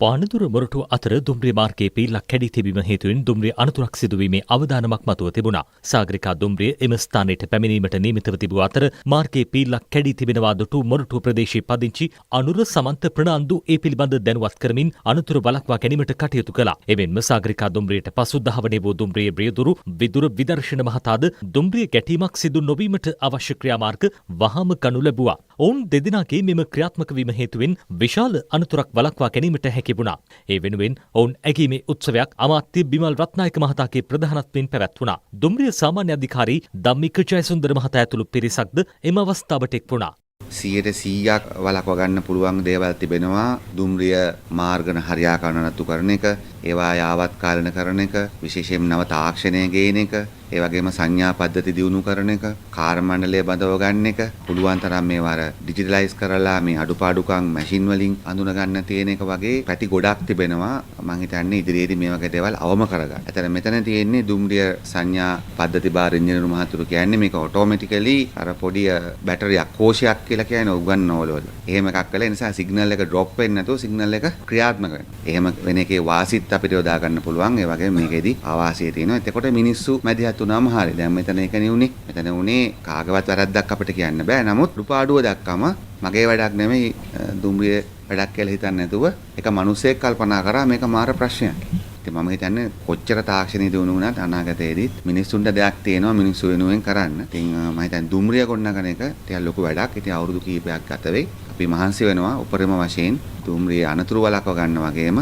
පානදුර මොරටුව අතර දුම්රිය මාර්ගයේ පිල්ලක් කැඩී තිබීම හේතුවෙන් දුම්රිය අනතුරක් සිදුවීමේ අවදානමක් මතුව තිබුණා. සාගරිකා දුම්රිය එම ස්ථානයට පැමිණීමට නියමිතව තිබූ අතර මාර්ගයේ පිල්ලක් කැඩී තිබෙනවා දුටු මොරටුව ප්‍රදේශයේ පදිංචි අනුර සමන්ත ප්‍රනාන්දු ඒ පිළිබඳ දැනුවත් කරමින් අනතුර වළක්වා ගැනීමට කටයුතු කළා. එමෙන්ම සාගරිකා දුම්රියට පසු දහවනේ වූ දුම්රියේ රියදුරු විදුර විදර්ශන මහතාද දුම්රිය ගැටීමක් සිදු නොවීමට අවශ්‍ය ක්‍රියාමාර්ග වහාම ගනු ලැබුවා. ඔවුන් දෙදෙනාගේ මෙම ක්‍රියාත්මක වීම හේතුවෙන් විශාල අනතුරක් වළක්වා ගැනීමට හැකි වුණා. ඒ වෙනුවෙන් ඔවුන් ඇගීමේ උත්සවයක් අමාත්‍ය බිමල් රත්නායක මහතාගේ ප්‍රධානත්වයෙන් පැවැත්වුණා. දුම්රිය සාමාන්‍ය අධිකාරී ධම්මික ජයසුන්දර මහතා ඇතුළු පිරිසක්ද එම අවස්ථාවට එක් වුණා. 100% වළක්වා ගන්න පුළුවන් දේවල් තිබෙනවා. දුම්රිය මාර්ගන හරියාකාරව නඩත්තු කරන එක, ඒවා යාවත් කාලන කරන එක, විශේෂයෙන් නව තාක්ෂණය ගේන එක, ඒ වගේම සංඥා පද්ධති දියුණු කරන එක, කාර්ය මණ්ඩලය බඳව ගන්න එක, පුළුවන් තරම් මේවා ඩිජිටලයිස් කරලා මේ අඩුපාඩුකම් මැෂින් වලින් අඳුන ගන්න තියෙන එක වගේ පැති ගොඩක් තිබෙනවා. මම හිතන්නේ ඉදිරියේදී මේ වගේ දේවල් අවම කරගන්න. ඇතන මෙතන තියෙන්නේ දුම්රිය සංඥා පද්ධති බාර ඉංජිනේරු මහතුරු කියන්නේ මේක ඔටෝමැටිකලි අර පොඩි බැටරියක් කෝෂයක් කියලා කියන උගන්වනවල. එහෙම එකක් කළා. ඒ නිසා සිග්නල් එක ඩ්‍රොප් වෙන්නේ නැතුව සිග්නල් එක ක්‍රියාත්මක වෙනවා. එහෙම වෙන එකේ වාසිත් අපිට යොදා ගන්න පුළුවන්. ඒ වගේම මේකෙදි ආවාසිය තියෙනවා. එතකොට මිනිස්සු මැදිහත් වුණාම හරිය. දැන් මෙතන එකනේ උනේ. මෙතන උනේ කාගවත් වැරද්දක් අපිට කියන්න බෑ. නමුත් රුපාඩුව දක්කම මගේ වැඩක් නෙමෙයි දුම්රිය වැඩක් කියලා හිතන්නේ නැතුව එක මිනිසෙක් කල්පනා කරා මේක මාර ප්‍රශ්නයක්. ඉතින් මම හිතන්නේ කොච්චර තාක්ෂණීය දිනු වුණත් අනාගතයේදී මිනිස්සුන්ට දෙයක් තියෙනවා මිනිස්සු වෙනුවෙන් කරන්න. ඉතින් මම හිතන්නේ දුම්රිය ගොඩනගන එක ටිකක් ලොකු වැඩක්. ඉතින් අවුරුදු කීපයක් ගත වෙයි. අපි මහන්සි වෙනවා උපරිම වශයෙන් දුම්රිය අනතුරු වළක්ව ගන්න වගේම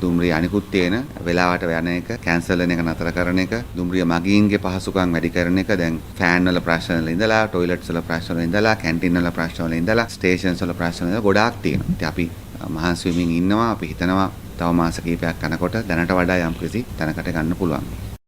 දුම්රිය අනිකුත් තියෙන වෙලාවට යන එක කැන්සල් වෙන එක නතර කරන එක, දුම්රිය මගීන්ගේ පහසුකම් වැඩි කරන එක, දැන් ෆෑන් වල ප්‍රශ්න වල ඉඳලා ටොයිලට්ස් වල ප්‍රශ්න වල ඉඳලා කැන්ටින් වල ප්‍රශ්න වල ඉඳලා ස්ටේෂන්ස් වල ප්‍රශ්න වල ගොඩාක් තියෙනවා. ඉතින් අපි මහන්සි වෙමින් ඉන්නවා. අපි හිතනවා තව මාස කිහිපයක් යනකොට දැනට වඩා යම්කිසි තැනකට ගන්න පුළුවන්.